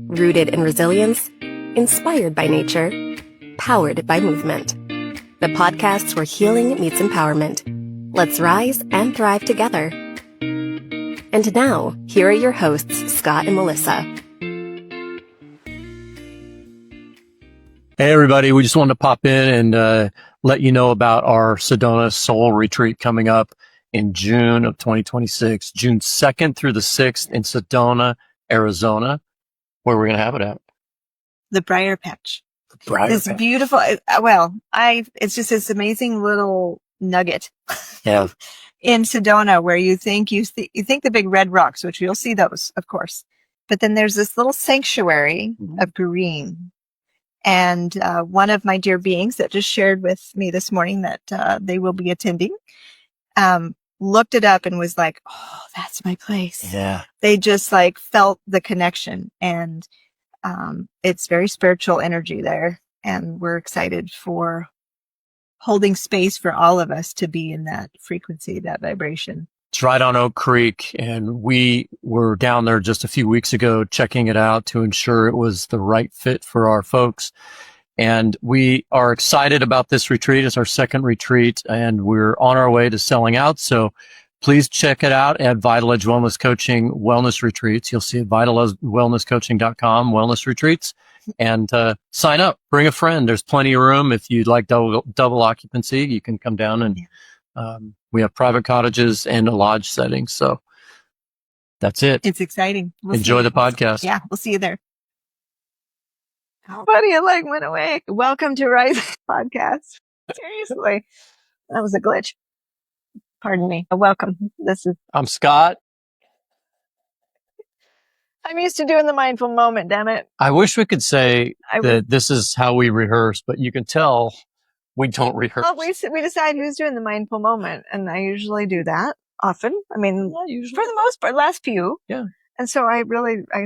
Rooted in resilience, inspired by nature, powered by movement. The podcasts where healing meets empowerment. Let's rise and thrive together. And now, here are your hosts, Scott and Melissa. Hey, everybody. We just wanted to pop in and let you know about our Sedona Soul Retreat coming up in June of 2026, June 2nd through the 6th in Sedona, Arizona. Where we're going to have it at? The Briar Patch. It's Beautiful. It's just this amazing little nugget. Yeah. In Sedona, where you think the big red rocks, which you'll see those, of course, but then there's this little sanctuary of green. And one of my dear beings that just shared with me this morning that they will be attending, looked it up and was like, "Oh, that's my place." Yeah. They just like felt the connection, and it's very spiritual energy there, and we're excited for holding space for all of us to be in that frequency, that vibration. It's right on Oak Creek, and we were down there just a few weeks ago checking it out to ensure it was the right fit for our folks. And we are excited about this retreat. It's our second retreat, and we're on our way to selling out. So please check it out at Vital Edge Wellness Coaching Wellness Retreats. You'll see it vitalwellnesscoaching.com, wellness retreats, and sign up. Bring a friend. There's plenty of room. If you'd like double occupancy, you can come down, and we have private cottages and a lodge setting. So that's it. It's exciting. Enjoy the podcast. Yeah, we'll see you there. Buddy, it went away. Welcome to Rise Podcast. Seriously. That was a glitch. Pardon me. Welcome. I'm Scott. I'm used to doing the mindful moment, damn it. I wish we could say that this is how we rehearse, but you can tell we don't rehearse. Well, we decide who's doing the mindful moment, and I usually do that often. I mean, for the most part, last few. Yeah. And so I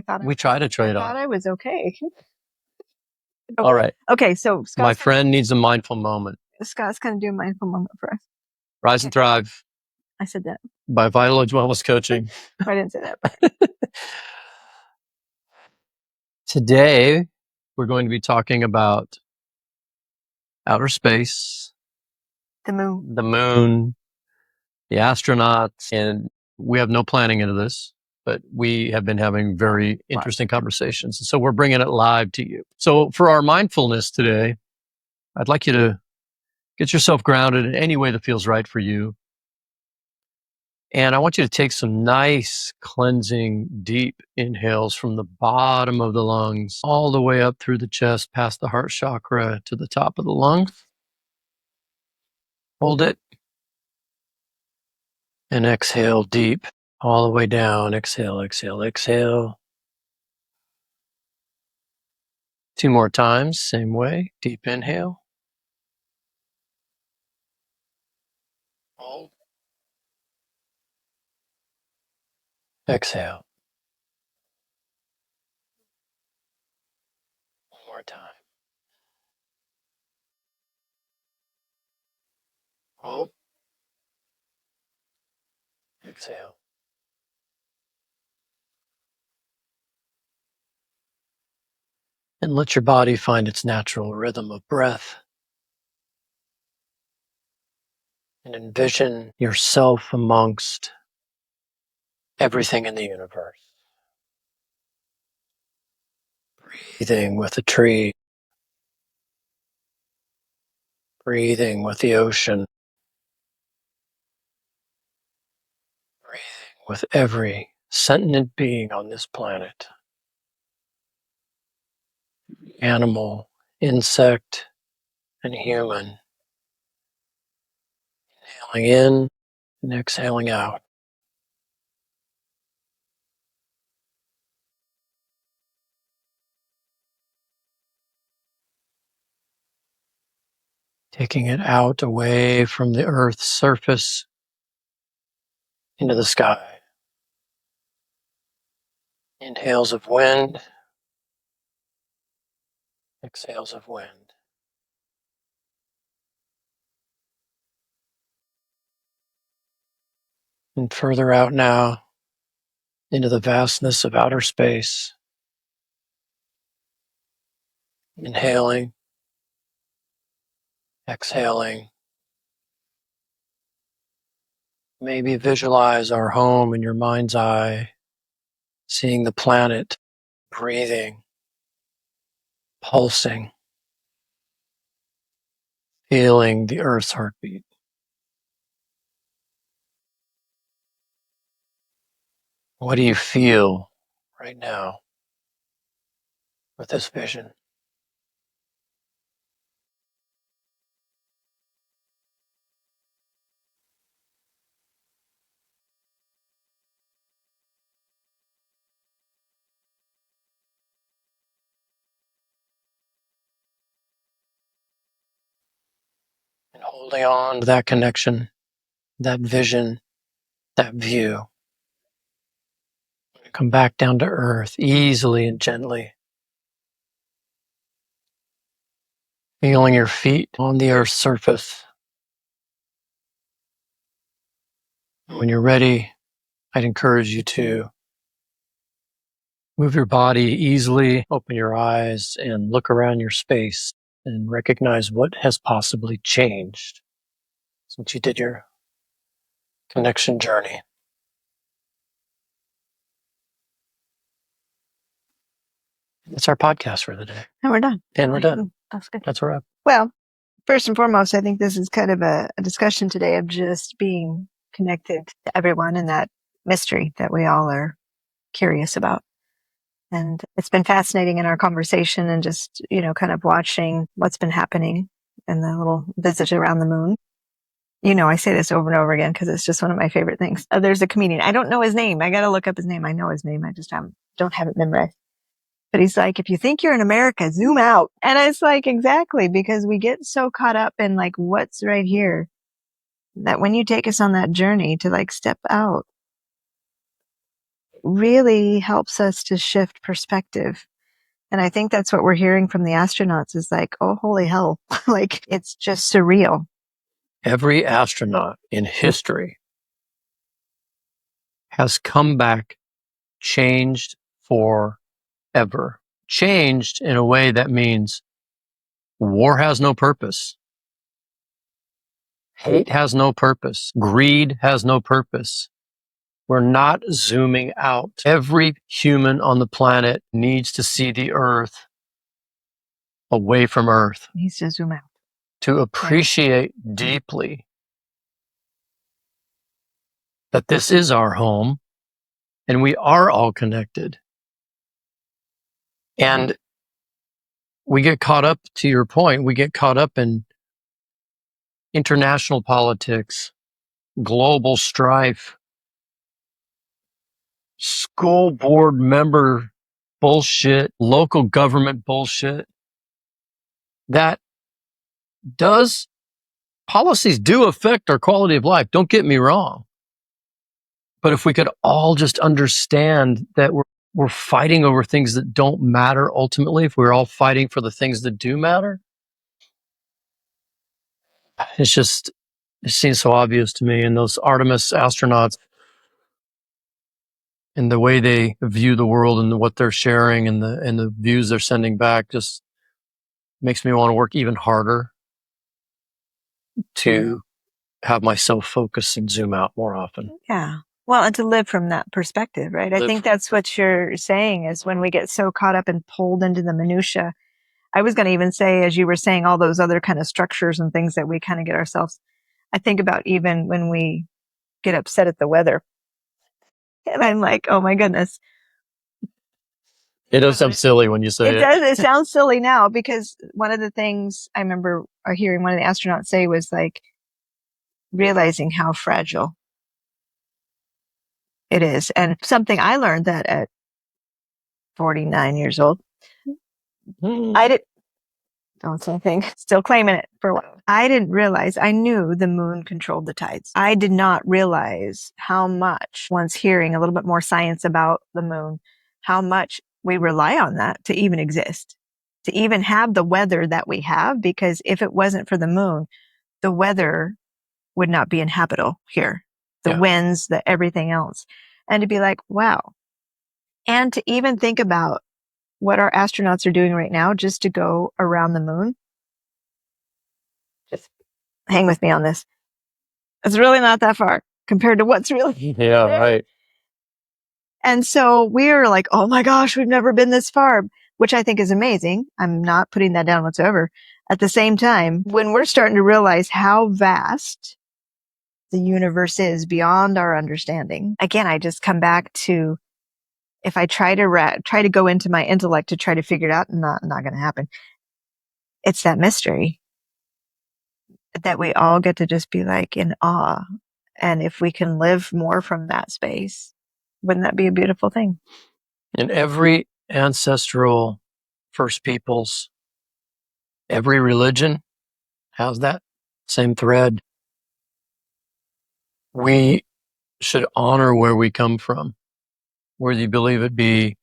thought we try to trade off. I thought I was okay. All right. Okay, so my friend needs a mindful moment. Scott's going to do a mindful moment for us. Rise and Thrive. I said that. By Vital Edge Wellness Coaching. I didn't say that. Today, we're going to be talking about outer space, the moon, the astronauts, and we have no planning into this, but we have been having very interesting conversations. So we're bringing it live to you. So for our mindfulness today, I'd like you to get yourself grounded in any way that feels right for you. And I want you to take some nice cleansing deep inhales from the bottom of the lungs all the way up through the chest, past the heart chakra to the top of the lungs. Hold it. And exhale deep all the way down. Exhale, exhale, exhale. 2 more times, same way. Deep inhale. Hold. Exhale. 1 more time. Hold. Exhale. And let your body find its natural rhythm of breath. And envision yourself amongst everything in the universe. Breathing with a tree. Breathing with the ocean. Breathing with every sentient being on this planet. Animal, insect, and human. Inhaling in and exhaling out. Taking it out away from the earth's surface into the sky. Inhales of wind. Exhales of wind. And further out now into the vastness of outer space. Inhaling, exhaling. Maybe visualize our home in your mind's eye, seeing the planet, breathing, pulsing, feeling the Earth's heartbeat. What do you feel right now with this vision? And holding on to that connection, that vision, that view. Come back down to earth easily and gently. Feeling your feet on the earth's surface. When you're ready, I'd encourage you to move your body easily, open your eyes, and look around your space and recognize what has possibly changed since you did your connection journey. That's our podcast for the day. And we're done. And we're done. That's good. That's a wrap. Well, first and foremost, I think this is kind of a discussion today of just being connected to everyone and that mystery that we all are curious about. And it's been fascinating in our conversation and just, kind of watching what's been happening and the little visit around the moon. I say this over and over again because it's just one of my favorite things. There's a comedian. I don't know his name. I got to look up his name. I know his name. I just don't have it memorized. But he's like, if you think you're in America, zoom out. And it's like, exactly, because we get so caught up in like what's right here that when you take us on that journey to like step out, really helps us to shift perspective. And I think that's what we're hearing from the astronauts is like, oh, holy hell. Like it's just surreal. Every astronaut in history has come back changed forever. Changed in a way that means war has no purpose. Hate has no purpose. Greed has no purpose. We're not zooming out. Every human on the planet needs to see the Earth away from Earth. Needs to zoom out. To appreciate deeply that this is our home and we are all connected. And we get caught up, to your point, we get caught up in international politics, global strife, school board member bullshit, local government bullshit. Policies do affect our quality of life. Don't get me wrong. But if we could all just understand that we're fighting over things that don't matter ultimately, if we're all fighting for the things that do matter, it seems so obvious to me. And those Artemis astronauts and the way they view the world and what they're sharing and the views they're sending back just makes me want to work even harder to have myself focus and zoom out more often. Yeah. Well, and to live from that perspective, right? I think that's what you're saying is when we get so caught up and pulled into the minutia. I was going to even say, as you were saying, all those other kind of structures and things that we kind of get ourselves. I think about even when we get upset at the weather. And I'm like, oh my goodness. It does sound silly when you say it. It does. It sounds silly now because one of the things I remember hearing one of the astronauts say was like realizing how fragile it is. And something I learned that at 49 years old, don't say anything, still claiming it for a while. I didn't realize, I knew the moon controlled the tides. I did not realize how much, once hearing a little bit more science about the moon, how much we rely on that to even exist, to even have the weather that we have, because if it wasn't for the moon, the weather would not be inhabitable here. The winds, everything else. And to be like, wow. And to even think about what our astronauts are doing right now just to go around the moon. Just hang with me on this. It's really not that far compared to what's really Yeah, there. right. And so we're like, oh my gosh, we've never been this far, which I think is amazing. I'm not putting that down whatsoever. At the same time, when we're starting to realize how vast the universe is beyond our understanding, again, I just come back to, if I try to go into my intellect to try to figure it out, not going to happen. It's that mystery that we all get to just be like in awe. And if we can live more from that space, wouldn't that be a beautiful thing? And every ancestral First Peoples, every religion has that same thread. We should honor where we come from, whether you believe it be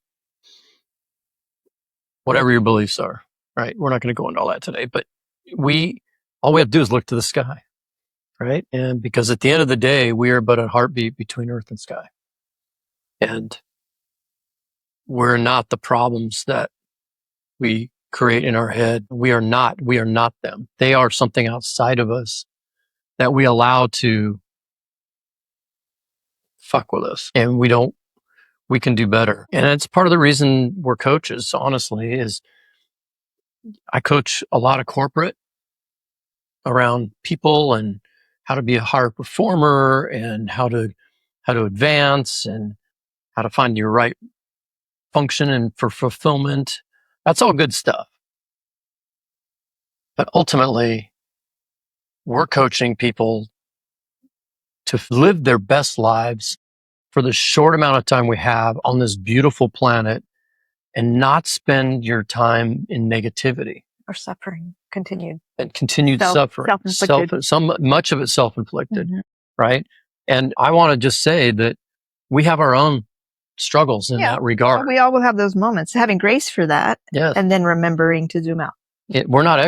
whatever your beliefs are, right? We're not going to go into all that today, but all we have to do is look to the sky, right? And because at the end of the day, we are but a heartbeat between earth and sky. And we're not the problems that we create in our head. We are not them. They are something outside of us that we allow to fuck with us. And we can do better. And it's part of the reason we're coaches, honestly, is I coach a lot of corporate around people and how to be a higher performer and how to advance and how to find your right function and for fulfillment. That's all good stuff. But ultimately, we're coaching people to live their best lives for the short amount of time we have on this beautiful planet and not spend your time in negativity Or suffering, continued. and continued suffering. Self-inflicted. Much of it self-inflicted, right? And I want to just say that we have our own struggles in that regard. Well, we all will have those moments. Having grace for that, yes. And then remembering to zoom out. We're not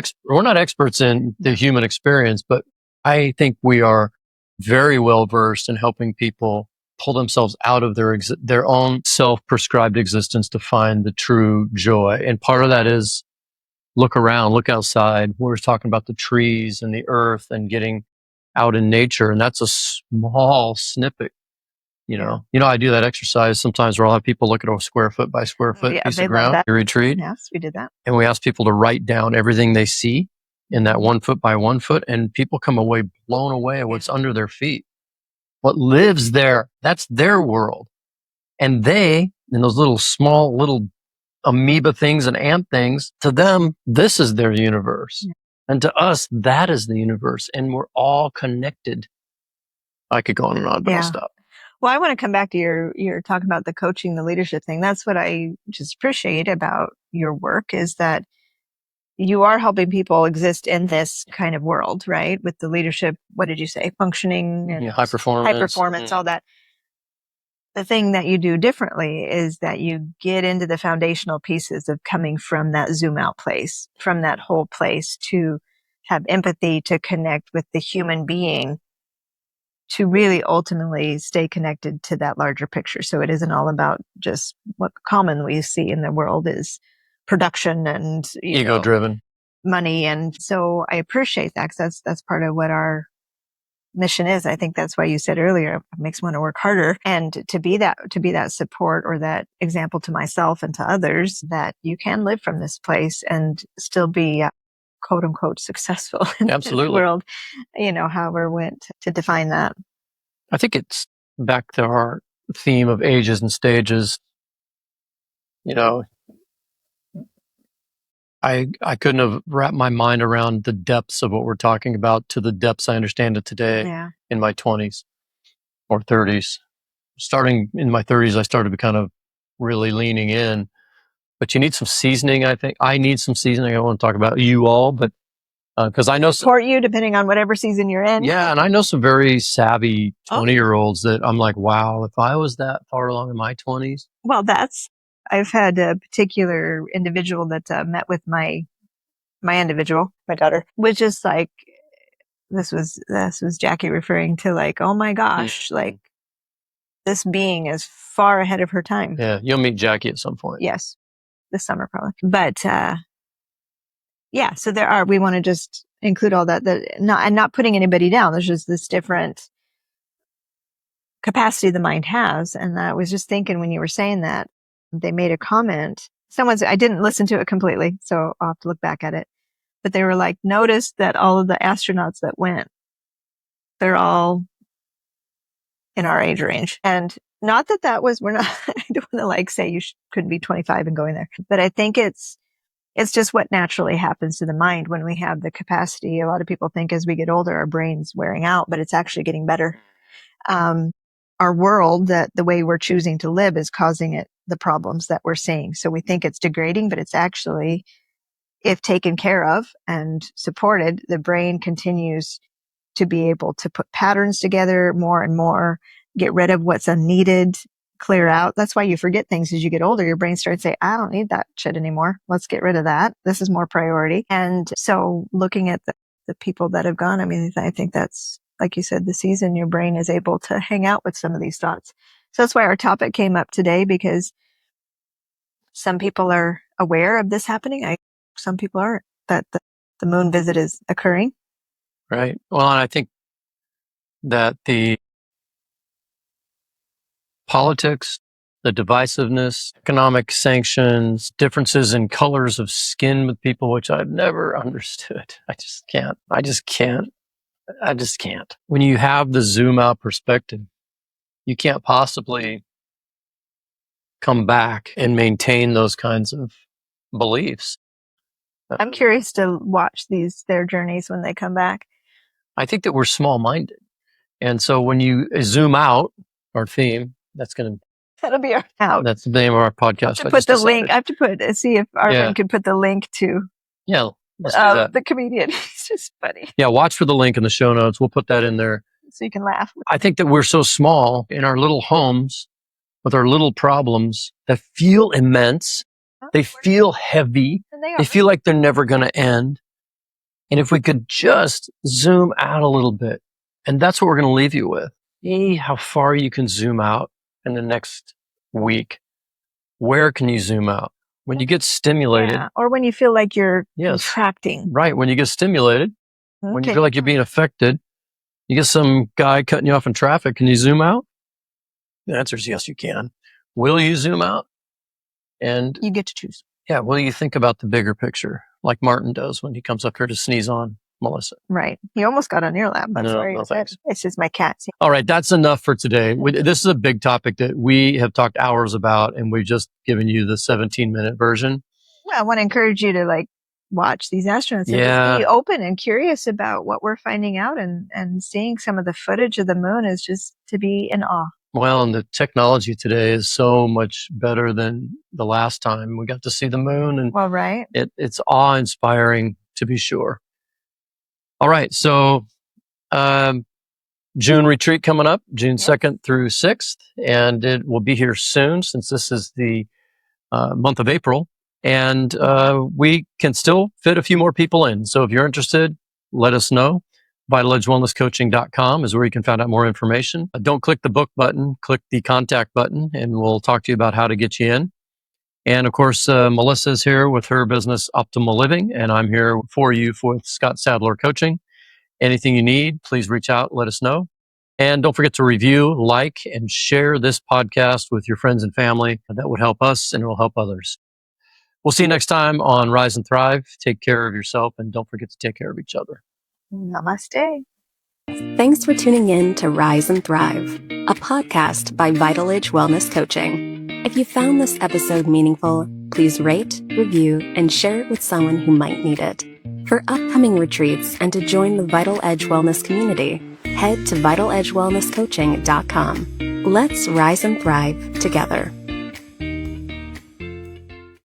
experts in the human experience, but I think we are very well versed in helping people pull themselves out of their own self-prescribed existence to find the true joy. And part of that is look around, look outside. We're talking about the trees and the earth and getting out in nature. And that's a small snippet. You know, I do that exercise sometimes where I'll have people look at a square foot by square foot piece of ground, a retreat. Yes, we did that. And we ask people to write down everything they see in that 1 foot by 1 foot. And people come away blown away at what's under their feet. What lives there, that's their world. And they, in those little amoeba things and ant things, to them, this is their universe. Yeah. And to us, that is the universe. And we're all connected. I could go on and on, but I'll stop. Well, I want to come back to your talking about the coaching, the leadership thing. That's what I just appreciate about your work is that you are helping people exist in this kind of world, right? With the leadership, what did you say? Functioning and high performance, all that. The thing that you do differently is that you get into the foundational pieces of coming from that zoom out place, from that whole place to have empathy, to connect with the human being, to really ultimately stay connected to that larger picture. So it isn't all about just what commonly we see in the world is production and ego driven money. And so I appreciate that because that's part of what our mission is. I think that's why you said earlier, it makes me want to work harder and to be that support or that example to myself and to others that you can live from this place and still be quote unquote successful in this world, however went to define that. I think it's back to our theme of ages and stages. I couldn't have wrapped my mind around the depths of what we're talking about to the depths I understand it today in my 20s or 30s. Starting in my 30s, I started to kind of really leaning in. But you need some seasoning, I think. I need some seasoning. I don't want to talk about you all, but because I know support you depending on whatever season you're in. Yeah, and I know some very savvy 20-year-olds that I'm like, wow, if I was that far along in my 20s. Well, I've had a particular individual that met with my individual, my daughter, was just like, this was Jackie referring to like, oh my gosh, like this being is far ahead of her time. Yeah, you'll meet Jackie at some point. Yes. this summer probably. But, yeah, so we want to just include all that, not putting anybody down. There's just this different capacity the mind has. And I was just thinking when you were saying that, they made a comment. I didn't listen to it completely, so I'll have to look back at it. But they were like, notice that all of the astronauts that went, they're all in our age range. And not that we're not, I don't want to say you couldn't be 25 and going there, but I think it's just what naturally happens to the mind when we have the capacity. A lot of people think as we get older, our brain's wearing out, but it's actually getting better. Our world, that the way we're choosing to live is causing it the problems that we're seeing. So we think it's degrading, but it's actually, if taken care of and supported, the brain continues to be able to put patterns together more and more, get rid of what's unneeded, clear out. That's why you forget things as you get older. Your brain starts saying, I don't need that shit anymore. Let's get rid of that. This is more priority. And so looking at the people that have gone, I mean, I think that's, like you said, the season, your brain is able to hang out with some of these thoughts. So that's why our topic came up today, because some people are aware of this happening. Some people aren't, that the moon visit is occurring. Right. Well, and I think that the politics, the divisiveness, economic sanctions, differences in colors of skin with people, which I've never understood. I just can't. When you have the zoom out perspective, you can't possibly come back and maintain those kinds of beliefs. I'm curious to watch their journeys when they come back. I think that we're small-minded. And so when you zoom out, our theme, that'll be our out. That's the name of our podcast. I have to see if Arvin could put the link to let's do that. The comedian. It's just funny. Yeah, watch for the link in the show notes. We'll put that in there. So you can laugh. I think that we're so small in our little homes with our little problems that feel immense. They feel heavy. They feel like they're never going to end. And if we could just zoom out a little bit, and that's what we're going to leave you with. See how far you can zoom out in the next week. Where can you zoom out? When you get stimulated. Or when you feel like you're contracting. Right. When you get stimulated, when you feel like you're being affected, you get some guy cutting you off in traffic. Can you zoom out? The answer is yes, you can. Will you zoom out? And you get to choose. Yeah. Will you think about the bigger picture like Martin does when he comes up here to sneeze on Melissa? Right. He almost got on your lap. No, thanks. It's just my cat. All right. That's enough for today. This is a big topic that we have talked hours about, and we've just given you the 17-minute version. Well, I want to encourage you to watch these astronauts and just be open and curious about what we're finding out, and seeing some of the footage of the moon is just to be in awe. Well, and the technology today is so much better than the last time we got to see the moon. And right. It's awe-inspiring, to be sure. All right. So June retreat coming up, June 2nd through 6th. And it will be here soon, since this is the month of April. And we can still fit a few more people in. So if you're interested, let us know. VitalEdgeWellnessCoaching.com is where you can find out more information. Don't click the book button, click the contact button, and we'll talk to you about how to get you in. And of course, Melissa's here with her business, Optimal Living, and I'm here for you with Scott Sadler Coaching. Anything you need, please reach out, let us know. And don't forget to review, like, and share this podcast with your friends and family. That would help us, and it will help others. We'll see you next time on Rise and Thrive. Take care of yourself, and don't forget to take care of each other. Namaste. Thanks for tuning in to Rise and Thrive, a podcast by Vital Edge Wellness Coaching. If you found this episode meaningful, please rate, review, and share it with someone who might need it. For upcoming retreats and to join the Vital Edge Wellness community, head to VitalEdgeWellnessCoaching.com. Let's rise and thrive together.